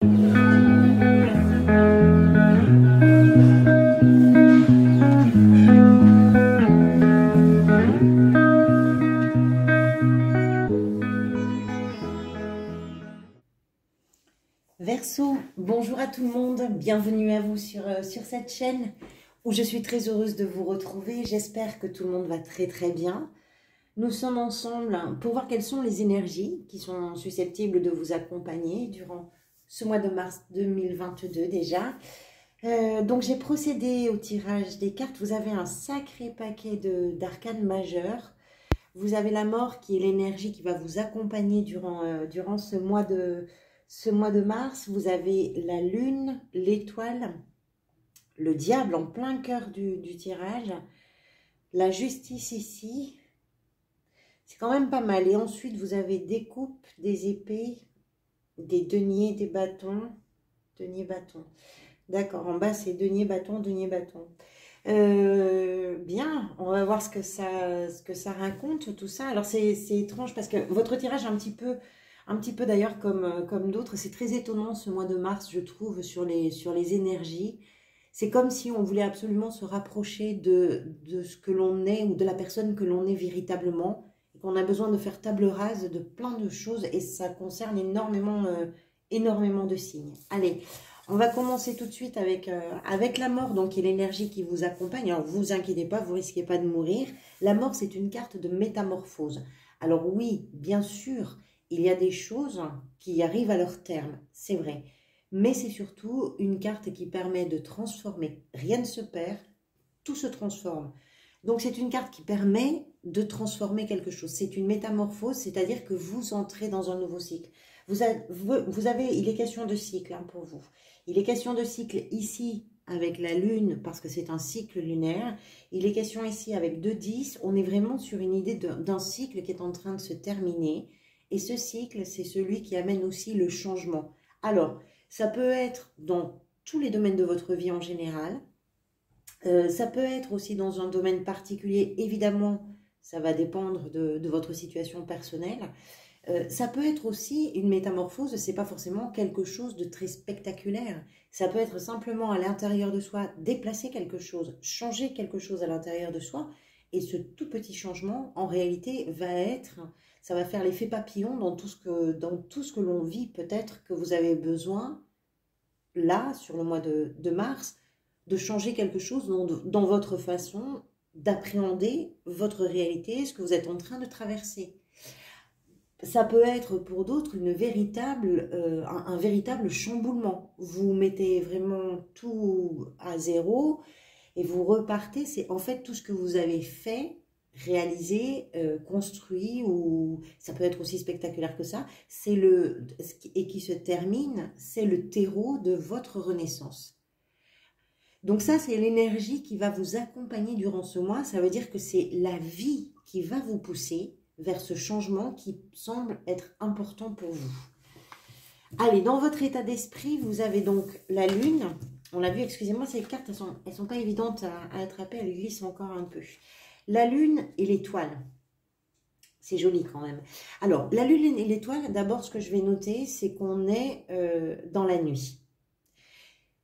Verseau, bonjour à tout le monde, bienvenue à vous sur cette chaîne où je suis très heureuse de vous retrouver. J'espère que tout le monde va très très bien. Nous sommes ensemble pour voir quelles sont les énergies qui sont susceptibles de vous accompagner durant ce mois de mars 2022 déjà. Donc j'ai procédé au tirage des cartes. Vous avez un sacré paquet d'arcanes majeures. Vous avez la mort qui est l'énergie qui va vous accompagner durant ce mois de mars. Vous avez la lune, l'étoile, le diable en plein cœur du tirage, la justice ici. C'est quand même pas mal. Et ensuite, vous avez des coupes, des épées, des deniers, des bâtons. Denier, bâton. D'accord, en bas, c'est denier, bâton, denier, bâton. Bien, on va voir ce que ça raconte, tout ça. Alors, c'est étrange parce que votre tirage est un petit peu d'ailleurs comme d'autres. C'est très étonnant ce mois de mars, je trouve, sur les énergies. C'est comme si on voulait absolument se rapprocher de ce que l'on est ou de la personne que l'on est véritablement. Et qu'on a besoin de faire table rase de plein de choses et ça concerne énormément de signes. Allez, on va commencer tout de suite avec la mort, donc qui est l'énergie qui vous accompagne. Alors, vous inquiétez pas, vous risquez pas de mourir. La mort, c'est une carte de métamorphose. Alors oui, bien sûr, il y a des choses qui arrivent à leur terme, c'est vrai. Mais c'est surtout une carte qui permet de transformer. Rien ne se perd, tout se transforme. Donc c'est une carte qui permet de transformer quelque chose. C'est une métamorphose, c'est-à-dire que vous entrez dans un nouveau cycle. Il est question de cycle pour vous. Il est question de cycle ici avec la lune, parce que c'est un cycle lunaire. Il est question ici avec 2-10. On est vraiment sur une idée d'un cycle qui est en train de se terminer. Et ce cycle, c'est celui qui amène aussi le changement. Alors, ça peut être dans tous les domaines de votre vie en général. Ça peut être aussi dans un domaine particulier. Évidemment, ça va dépendre de votre situation personnelle. Ça peut être aussi une métamorphose, c'est pas forcément quelque chose de très spectaculaire. Ça peut être simplement à l'intérieur de soi, déplacer quelque chose, changer quelque chose à l'intérieur de soi. Et ce tout petit changement, en réalité, ça va faire l'effet papillon dans tout ce que l'on vit. Peut-être que vous avez besoin, là, sur le mois de mars, de changer quelque chose dans votre façon d'appréhender votre réalité, ce que vous êtes en train de traverser. Ça peut être pour d'autres un véritable chamboulement. Vous mettez vraiment tout à zéro et vous repartez. C'est en fait tout ce que vous avez fait, réalisé, construit, ou ça peut être aussi spectaculaire que ça, et qui se termine, c'est le terreau de votre renaissance. Donc ça, c'est l'énergie qui va vous accompagner durant ce mois. Ça veut dire que c'est la vie qui va vous pousser vers ce changement qui semble être important pour vous. Allez, dans votre état d'esprit, vous avez donc la lune. On l'a vu, excusez-moi, ces cartes, elles sont pas évidentes à attraper, elles glissent encore un peu. La lune et l'étoile. C'est joli quand même. Alors, la lune et l'étoile, d'abord, ce que je vais noter, c'est qu'on est dans la nuit.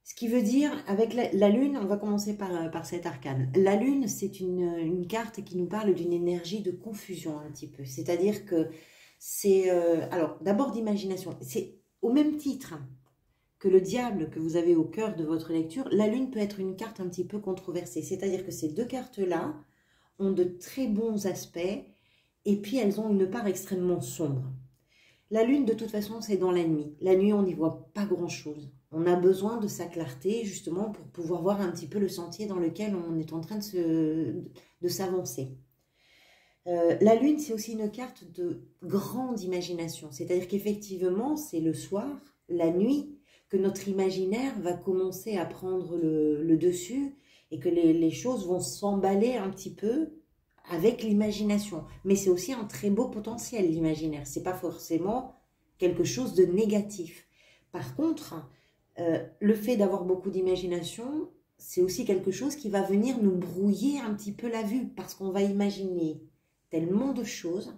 Ce qui veut dire, avec la lune, on va commencer par cette arcane. La lune, c'est une carte qui nous parle d'une énergie de confusion un petit peu. C'est-à-dire que c'est... alors, d'abord d'imagination. C'est au même titre que le diable que vous avez au cœur de votre lecture, la lune peut être une carte un petit peu controversée. C'est-à-dire que ces deux cartes-là ont de très bons aspects et puis elles ont une part extrêmement sombre. La lune, de toute façon, c'est dans la nuit. La nuit, on n'y voit pas grand-chose. On a besoin de sa clarté, justement, pour pouvoir voir un petit peu le sentier dans lequel on est en train de s'avancer. La lune, c'est aussi une carte de grande imagination. C'est-à-dire qu'effectivement, c'est le soir, la nuit, que notre imaginaire va commencer à prendre le dessus et que les choses vont s'emballer un petit peu avec l'imagination. Mais c'est aussi un très beau potentiel, l'imaginaire. Ce n'est pas forcément quelque chose de négatif. Par contre, le fait d'avoir beaucoup d'imagination, c'est aussi quelque chose qui va venir nous brouiller un petit peu la vue, parce qu'on va imaginer tellement de choses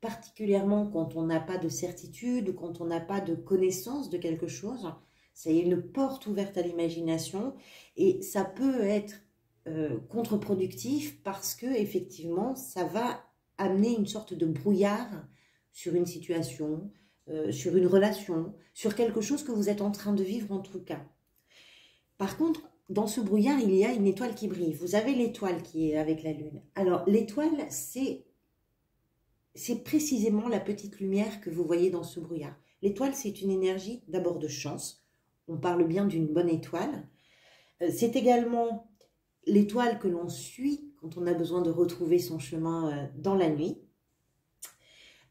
particulièrement quand on n'a pas de certitude ou quand on n'a pas de connaissance de quelque chose. C'est une porte ouverte à l'imagination et ça peut être contre-productif parce que effectivement, ça va amener une sorte de brouillard sur une situation, sur une relation, sur quelque chose que vous êtes en train de vivre en tout cas. Par contre, dans ce brouillard, il y a une étoile qui brille. Vous avez l'étoile qui est avec la lune. Alors, l'étoile, c'est précisément la petite lumière que vous voyez dans ce brouillard. L'étoile, c'est une énergie d'abord de chance. On parle bien d'une bonne étoile. C'est également l'étoile que l'on suit quand on a besoin de retrouver son chemin dans la nuit.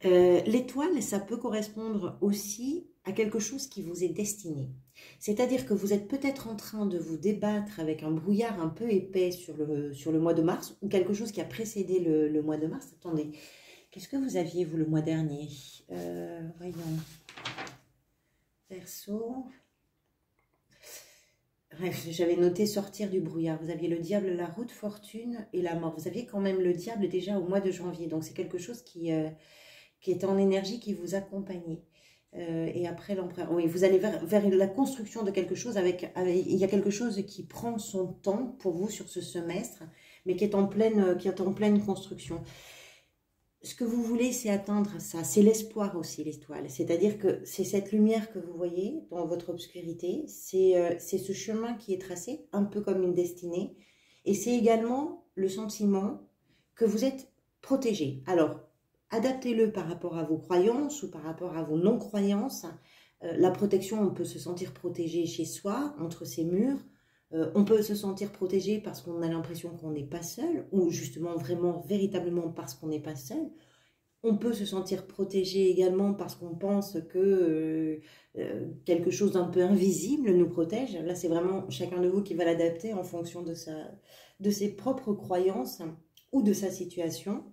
L'étoile, ça peut correspondre aussi à quelque chose qui vous est destiné. C'est-à-dire que vous êtes peut-être en train de vous débattre avec un brouillard un peu épais sur le mois de mars ou quelque chose qui a précédé le mois de mars. Attendez, qu'est-ce que vous aviez, vous, le mois dernier? Voyons. Verseau. Bref, j'avais noté sortir du brouillard. Vous aviez le diable, la route, fortune et la mort. Vous aviez quand même le diable déjà au mois de janvier. Donc, c'est quelque chose qui est en énergie, qui vous accompagnait. Et après l'empereur, oui, vous allez vers la construction de quelque chose il y a quelque chose qui prend son temps pour vous sur ce semestre, mais qui est en pleine construction. Ce que vous voulez, c'est atteindre ça, c'est l'espoir aussi, l'étoile. C'est-à-dire que c'est cette lumière que vous voyez dans votre obscurité, c'est ce chemin qui est tracé, un peu comme une destinée, et c'est également le sentiment que vous êtes protégé. Alors, adaptez-le par rapport à vos croyances ou par rapport à vos non-croyances. La protection, on peut se sentir protégé chez soi, entre ses murs. On peut se sentir protégé parce qu'on a l'impression qu'on n'est pas seul, ou justement vraiment, véritablement parce qu'on n'est pas seul. On peut se sentir protégé également parce qu'on pense que quelque chose d'un peu invisible nous protège. Là, c'est vraiment chacun de vous qui va l'adapter en fonction de ses propres croyances ou de sa situation.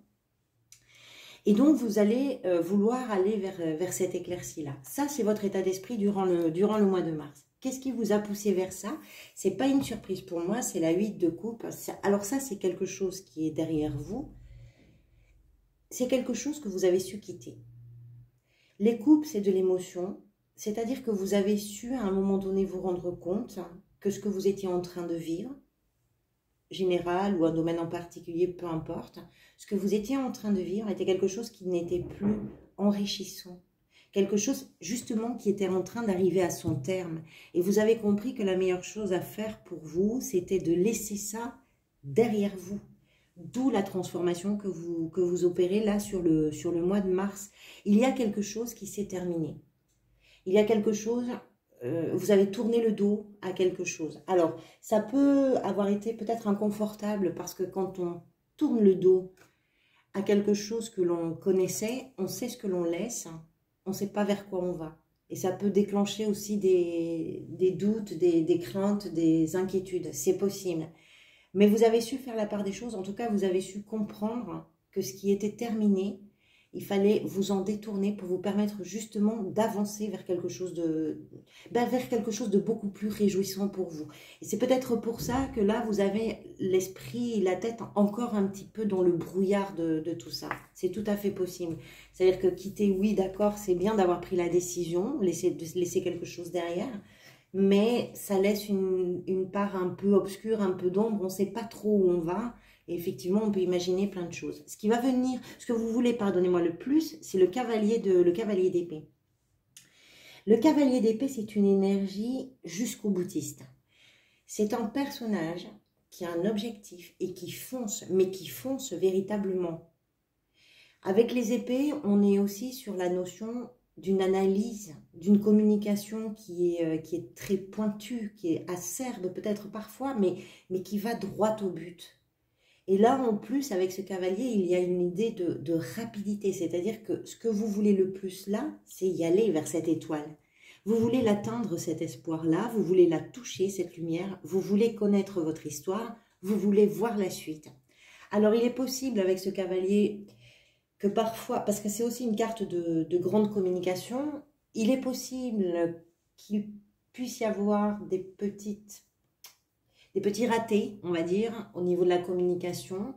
Et donc, vous allez vouloir aller vers cette éclaircie-là. Ça, c'est votre état d'esprit durant le mois de mars. Qu'est-ce qui vous a poussé vers ça? C'est pas une surprise pour moi, c'est la 8 de coupe. Alors ça, c'est quelque chose qui est derrière vous. C'est quelque chose que vous avez su quitter. Les coupes, c'est de l'émotion. C'est-à-dire que vous avez su, à un moment donné, vous rendre compte que ce que vous étiez en train de vivre, général ou un domaine en particulier, peu importe, ce que vous étiez en train de vivre était quelque chose qui n'était plus enrichissant, quelque chose justement qui était en train d'arriver à son terme. Et vous avez compris que la meilleure chose à faire pour vous, c'était de laisser ça derrière vous. D'où la transformation que vous opérez là sur le mois de mars. Il y a quelque chose qui s'est terminé. Il y a quelque chose... vous avez tourné le dos à quelque chose. Alors, ça peut avoir été peut-être inconfortable parce que quand on tourne le dos à quelque chose que l'on connaissait, on sait ce que l'on laisse, on ne sait pas vers quoi on va. Et ça peut déclencher aussi des doutes, des craintes, des inquiétudes. C'est possible. Mais vous avez su faire la part des choses. En tout cas, vous avez su comprendre que ce qui était terminé, il fallait vous en détourner pour vous permettre justement d'avancer vers quelque chose de beaucoup plus réjouissant pour vous. Et c'est peut-être pour ça que là, vous avez l'esprit et la tête encore un petit peu dans le brouillard de tout ça. C'est tout à fait possible. C'est-à-dire que quitter, oui, d'accord, c'est bien d'avoir pris la décision, de laisser quelque chose derrière, mais ça laisse une part un peu obscure, un peu d'ombre, on ne sait pas trop où on va. Et effectivement, on peut imaginer plein de choses. Ce qui va venir, ce que vous voulez, pardonnez-moi, le plus, c'est le cavalier d'épée. Le cavalier d'épée, c'est une énergie jusqu'au boutiste. C'est un personnage qui a un objectif et qui fonce, mais qui fonce véritablement. Avec les épées, on est aussi sur la notion d'une analyse, d'une communication qui est très pointue, qui est acerbe peut-être parfois, mais qui va droit au but. Et là, en plus, avec ce cavalier, il y a une idée de rapidité. C'est-à-dire que ce que vous voulez le plus là, c'est y aller vers cette étoile. Vous voulez l'atteindre, cet espoir-là. Vous voulez la toucher, cette lumière. Vous voulez connaître votre histoire. Vous voulez voir la suite. Alors, il est possible avec ce cavalier que parfois, parce que c'est aussi une carte de grande communication, il est possible qu'il puisse y avoir des petits ratés, on va dire, au niveau de la communication.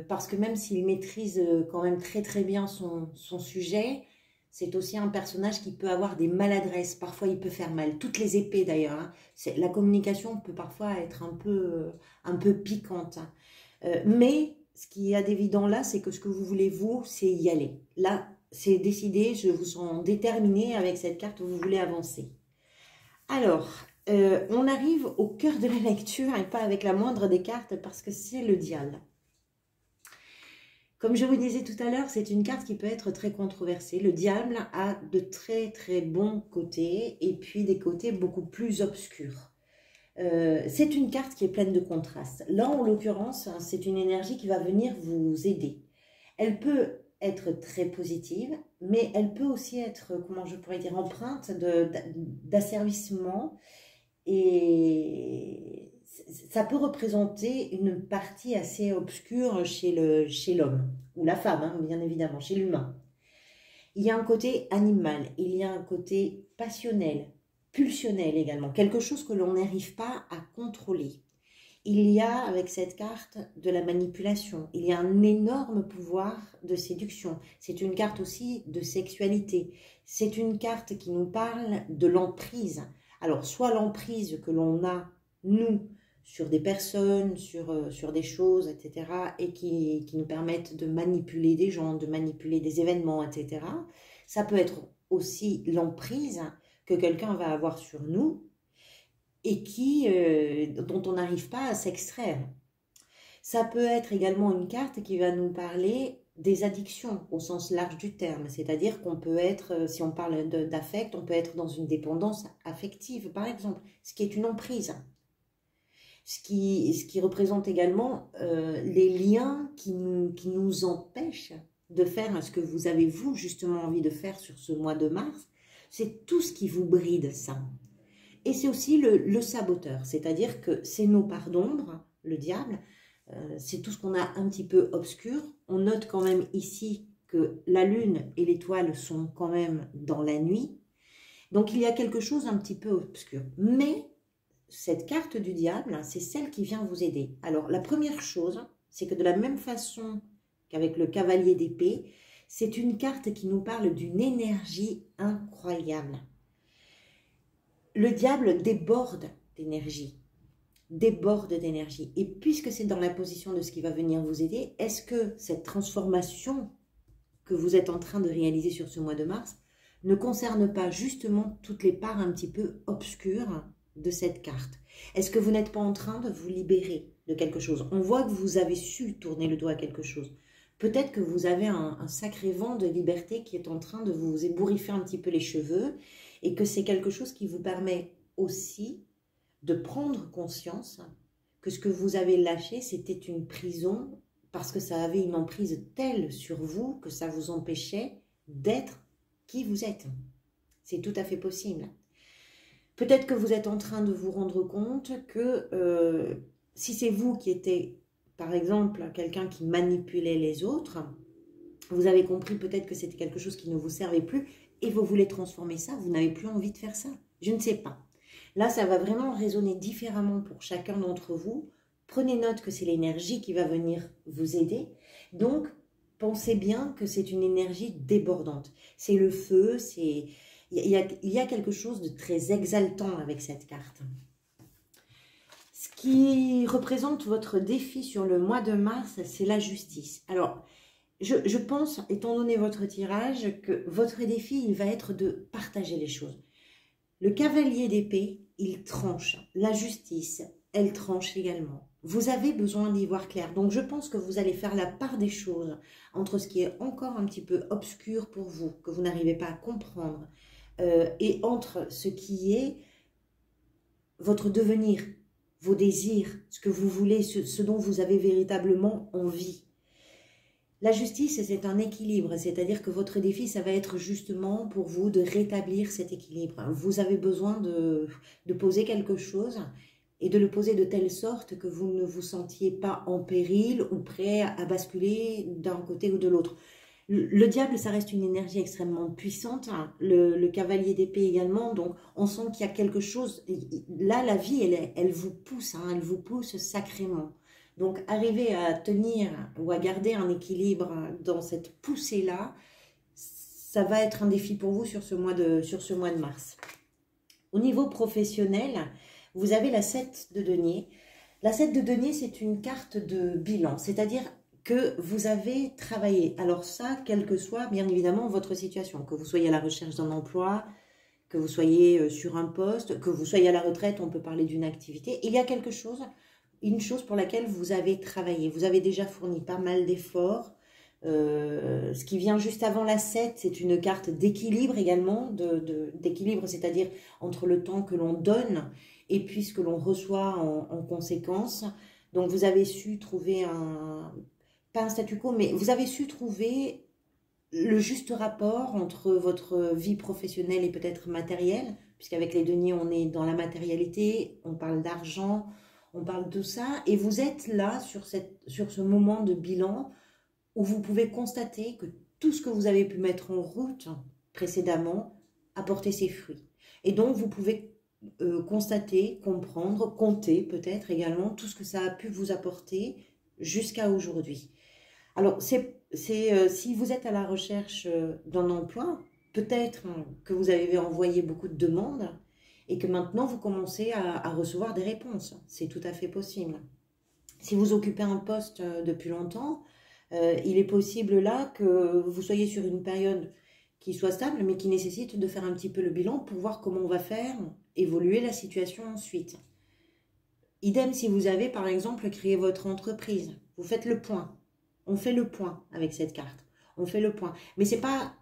parce que même s'il maîtrise quand même très très bien son sujet, c'est aussi un personnage qui peut avoir des maladresses. Parfois, il peut faire mal. Toutes les épées, d'ailleurs, hein. La communication peut parfois être un peu piquante, hein. Mais ce qu'il y a d'évident là, c'est que ce que vous voulez, vous, c'est y aller. Là, c'est décidé, je vous sens déterminé avec cette carte, vous voulez avancer. Alors, on arrive au cœur de la lecture et pas avec la moindre des cartes parce que c'est le diable. Comme je vous disais tout à l'heure, c'est une carte qui peut être très controversée. Le diable a de très très bons côtés et puis des côtés beaucoup plus obscurs. C'est une carte qui est pleine de contrastes. Là, en l'occurrence, c'est une énergie qui va venir vous aider. Elle peut être très positive, mais elle peut aussi être, comment je pourrais dire, empreinte d'asservissement, et ça peut représenter une partie assez obscure chez l'homme, ou la femme, hein, bien évidemment, chez l'humain. Il y a un côté animal, il y a un côté passionnel, pulsionnel également, quelque chose que l'on n'arrive pas à contrôler. Il y a avec cette carte de la manipulation, il y a un énorme pouvoir de séduction. C'est une carte aussi de sexualité, c'est une carte qui nous parle de l'emprise. Alors, soit l'emprise que l'on a, nous, sur des personnes, sur des choses, etc., et qui nous permettent de manipuler des gens, de manipuler des événements, etc. Ça peut être aussi l'emprise que quelqu'un va avoir sur nous et dont on n'arrive pas à s'extraire. Ça peut être également une carte qui va nous parler des addictions au sens large du terme, c'est-à-dire qu'on peut être, si on parle d'affect, on peut être dans une dépendance affective, par exemple, ce qui est une emprise. Ce qui représente également les liens qui nous empêchent de faire ce que vous avez, vous, justement envie de faire sur ce mois de mars. C'est tout ce qui vous bride, ça. Et c'est aussi le saboteur, c'est-à-dire que c'est nos parts d'ombre, le diable, c'est tout ce qu'on a un petit peu obscur. On note quand même ici que la lune et l'étoile sont quand même dans la nuit. Donc il y a quelque chose un petit peu obscur. Mais cette carte du diable, c'est celle qui vient vous aider. Alors la première chose, c'est que de la même façon qu'avec le cavalier d'épée, c'est une carte qui nous parle d'une énergie incroyable. Le diable déborde d'énergie. Et puisque c'est dans la position de ce qui va venir vous aider, est-ce que cette transformation que vous êtes en train de réaliser sur ce mois de mars ne concerne pas justement toutes les parts un petit peu obscures de cette carte? Est-ce que vous n'êtes pas en train de vous libérer de quelque chose? On voit que vous avez su tourner le doigt à quelque chose. Peut-être que vous avez un sacré vent de liberté qui est en train de vous ébouriffer un petit peu les cheveux et que c'est quelque chose qui vous permet aussi de prendre conscience que ce que vous avez lâché, c'était une prison parce que ça avait une emprise telle sur vous que ça vous empêchait d'être qui vous êtes. C'est tout à fait possible. Peut-être que vous êtes en train de vous rendre compte que si c'est vous qui étiez, par exemple, quelqu'un qui manipulait les autres, vous avez compris peut-être que c'était quelque chose qui ne vous servait plus et vous voulez transformer ça, vous n'avez plus envie de faire ça. Je ne sais pas. Là, ça va vraiment résonner différemment pour chacun d'entre vous. Prenez note que c'est l'énergie qui va venir vous aider. Donc, pensez bien que c'est une énergie débordante. C'est le feu, il y a quelque chose de très exaltant avec cette carte. Ce qui représente votre défi sur le mois de mars, c'est la justice. Alors, je pense, étant donné votre tirage, que votre défi, il va être de partager les choses. Le cavalier d'épée, il tranche. La justice, elle tranche également. Vous avez besoin d'y voir clair. Donc, je pense que vous allez faire la part des choses entre ce qui est encore un petit peu obscur pour vous, que vous n'arrivez pas à comprendre, et entre ce qui est votre devenir, vos désirs, ce que vous voulez, ce dont vous avez véritablement envie. La justice, c'est un équilibre, c'est-à-dire que votre défi, ça va être justement pour vous de rétablir cet équilibre. Vous avez besoin de poser quelque chose et de le poser de telle sorte que vous ne vous sentiez pas en péril ou prêt à basculer d'un côté ou de l'autre. Le diable, ça reste une énergie extrêmement puissante, hein. Le cavalier d'épée également, donc on sent qu'il y a quelque chose. Là, la vie, elle vous pousse, hein, elle vous pousse sacrément. Donc, arriver à tenir ou à garder un équilibre dans cette poussée-là, ça va être un défi pour vous sur ce mois de mars. Au niveau professionnel, vous avez la 7 de denier. La 7 de denier, c'est une carte de bilan, c'est-à-dire que vous avez travaillé. Alors ça, quelle que soit bien évidemment votre situation, que vous soyez à la recherche d'un emploi, que vous soyez sur un poste, que vous soyez à la retraite, on peut parler d'une activité. Il y a quelque chose, une chose pour laquelle vous avez travaillé. Vous avez déjà fourni pas mal d'efforts. Ce qui vient juste avant la 7, c'est une carte d'équilibre également, d'équilibre, c'est-à-dire entre le temps que l'on donne et puis ce que l'on reçoit en conséquence. Donc vous avez su trouver pas un statu quo, mais vous avez su trouver le juste rapport entre votre vie professionnelle et peut-être matérielle, puisqu'avec les deniers, on est dans la matérialité, on parle d'argent, on parle de ça, et vous êtes là sur ce moment de bilan où vous pouvez constater que tout ce que vous avez pu mettre en route précédemment a porté ses fruits. Et donc, vous pouvez constater, comprendre, compter peut-être également tout ce que ça a pu vous apporter jusqu'à aujourd'hui. Alors, si vous êtes à la recherche d'un emploi, peut-être que vous avez envoyé beaucoup de demandes et que maintenant vous commencez à recevoir des réponses. C'est tout à fait possible. Si vous occupez un poste depuis longtemps, il est possible là que vous soyez sur une période qui soit stable, mais qui nécessite de faire un petit peu le bilan pour voir comment on va faire évoluer la situation ensuite. Idem si vous avez par exemple créé votre entreprise, vous faites le point. On fait le point avec cette carte. On fait le point. Mais ce n'est pas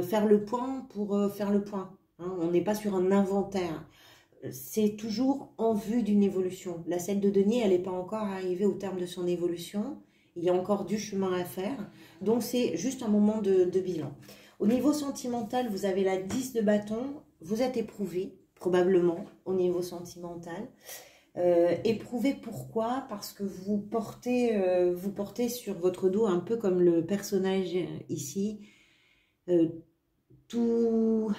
faire le point pour faire le point. Hein. On n'est pas sur un inventaire. C'est toujours en vue d'une évolution. La 7 de denier, elle n'est pas encore arrivée au terme de son évolution. Il y a encore du chemin à faire. Donc, c'est juste un moment de bilan. Au niveau sentimental, vous avez la 10 de bâton. Vous êtes éprouvé, probablement, au niveau sentimental. Éprouvé pourquoi? Parce que vous portez sur votre dos, un peu comme le personnage ici, tout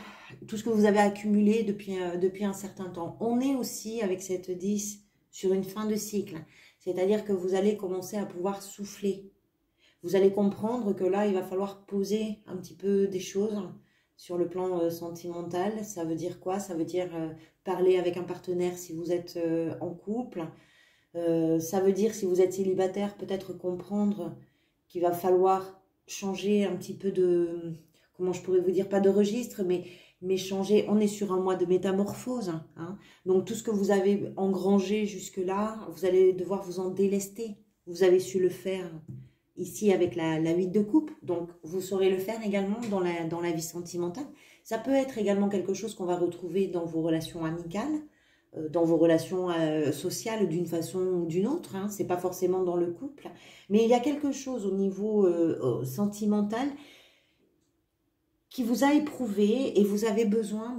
ce que vous avez accumulé depuis un certain temps. On est aussi avec cette 10 sur une fin de cycle, c'est-à-dire que vous allez commencer à pouvoir souffler. Vous allez comprendre que là, il va falloir poser un petit peu des choses sur le plan sentimental. Ça veut dire quoi? Ça veut dire parler avec un partenaire si vous êtes en couple. Ça veut dire, si vous êtes célibataire, peut-être comprendre qu'il va falloir changer un petit peu de... Comment je pourrais vous dire? Pas de registre, mais changer. On est sur un mois de métamorphose. Hein. Donc, tout ce que vous avez engrangé jusque-là, vous allez devoir vous en délester. Vous avez su le faire ici avec la 8 de coupe, donc vous saurez le faire également dans la vie sentimentale. Ça peut être également quelque chose qu'on va retrouver dans vos relations amicales, dans vos relations sociales d'une façon ou d'une autre, hein. C'est pas forcément dans le couple, mais il y a quelque chose au niveau sentimental qui vous a éprouvé et vous avez besoin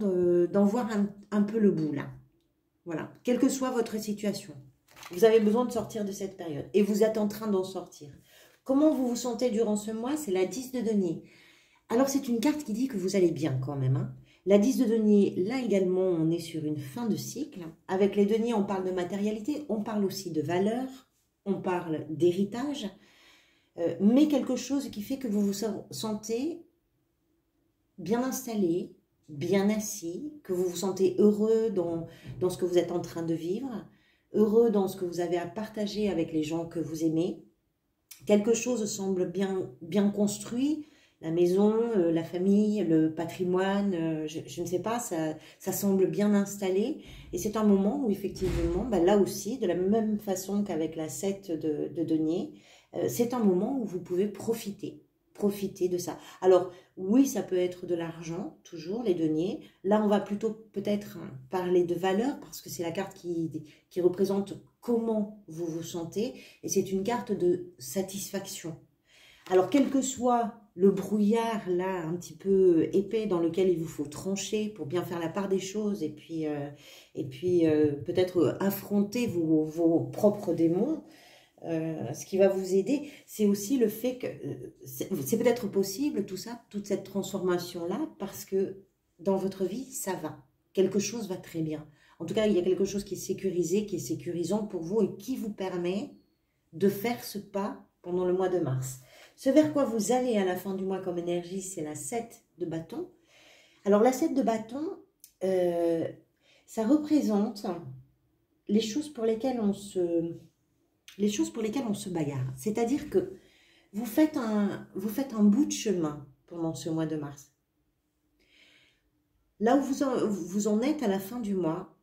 d'en voir un peu le bout là. Voilà, quelle que soit votre situation, vous avez besoin de sortir de cette période et vous êtes en train d'en sortir. Comment vous vous sentez durant ce mois? C'est la 10 de denier. Alors, c'est une carte qui dit que vous allez bien quand même. Hein. La 10 de denier, là également, on est sur une fin de cycle. Avec les deniers, on parle de matérialité, on parle aussi de valeur, on parle d'héritage, mais quelque chose qui fait que vous vous sentez bien installé, bien assis, que vous vous sentez heureux dans ce que vous êtes en train de vivre, heureux dans ce que vous avez à partager avec les gens que vous aimez. Quelque chose semble bien construit, la maison, la famille, le patrimoine, je ne sais pas, ça semble bien installé. Et c'est un moment où effectivement, là aussi, de la même façon qu'avec la 7 de denier, c'est un moment où vous pouvez profiter de ça. Alors oui, ça peut être de l'argent, toujours les deniers. Là, on va plutôt peut-être parler de valeur parce que c'est la carte qui représente comment vous vous sentez et c'est une carte de satisfaction. Alors, quel que soit le brouillard là, un petit peu épais dans lequel il vous faut trancher pour bien faire la part des choses et puis peut-être affronter vos propres démons, ce qui va vous aider, c'est aussi le fait que c'est peut-être possible tout ça, toute cette transformation-là, parce que dans votre vie, ça va. Quelque chose va très bien. En tout cas, il y a quelque chose qui est sécurisé, qui est sécurisant pour vous et qui vous permet de faire ce pas pendant le mois de mars. Ce vers quoi vous allez à la fin du mois comme énergie, c'est la 7 de bâton. Alors la 7 de bâton, ça représente les choses pour lesquelles on se bagarre. C'est-à-dire que vous faites un bout de chemin pendant ce mois de mars. Là où vous en êtes à la fin du mois,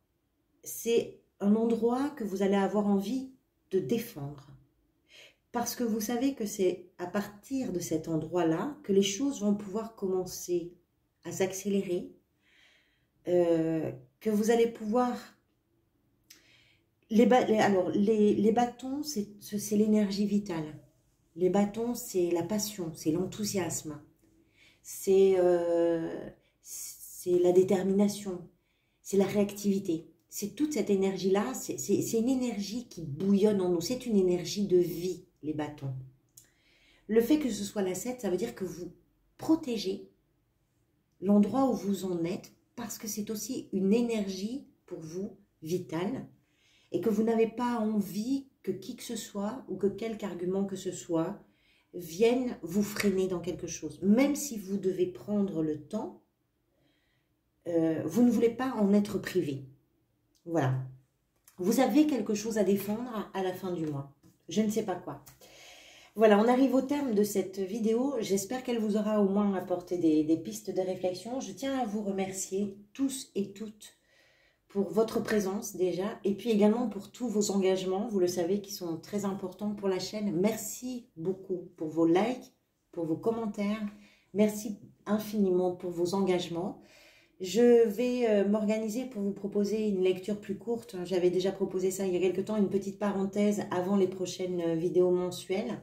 c'est un endroit que vous allez avoir envie de défendre. Parce que vous savez que c'est à partir de cet endroit-là que les choses vont pouvoir commencer à s'accélérer, que vous allez pouvoir... les bâtons, c'est l'énergie vitale. Les bâtons, c'est la passion, c'est l'enthousiasme, c'est la détermination, c'est la réactivité. C'est toute cette énergie-là, c'est une énergie qui bouillonne en nous, c'est une énergie de vie, les bâtons. Le fait que ce soit la 7, ça veut dire que vous protégez l'endroit où vous en êtes, parce que c'est aussi une énergie pour vous vitale, et que vous n'avez pas envie que qui que ce soit, ou que quelque argument que ce soit, vienne vous freiner dans quelque chose. Même si vous devez prendre le temps, vous ne voulez pas en être privé. Voilà. Vous avez quelque chose à défendre à la fin du mois. Je ne sais pas quoi. Voilà, on arrive au terme de cette vidéo. J'espère qu'elle vous aura au moins apporté des pistes de réflexion. Je tiens à vous remercier tous et toutes pour votre présence déjà, et puis également pour tous vos engagements, vous le savez, qui sont très importants pour la chaîne. Merci beaucoup pour vos likes, pour vos commentaires. Merci infiniment pour vos engagements. Je vais m'organiser pour vous proposer une lecture plus courte. J'avais déjà proposé ça il y a quelque temps, une petite parenthèse avant les prochaines vidéos mensuelles.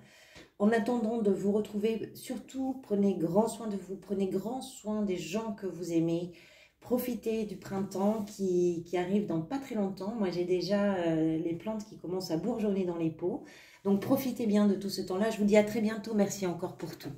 En attendant de vous retrouver, surtout prenez grand soin de vous, prenez grand soin des gens que vous aimez. Profitez du printemps qui arrive dans pas très longtemps. Moi, j'ai déjà les plantes qui commencent à bourgeonner dans les pots. Donc, profitez bien de tout ce temps-là. Je vous dis à très bientôt. Merci encore pour tout.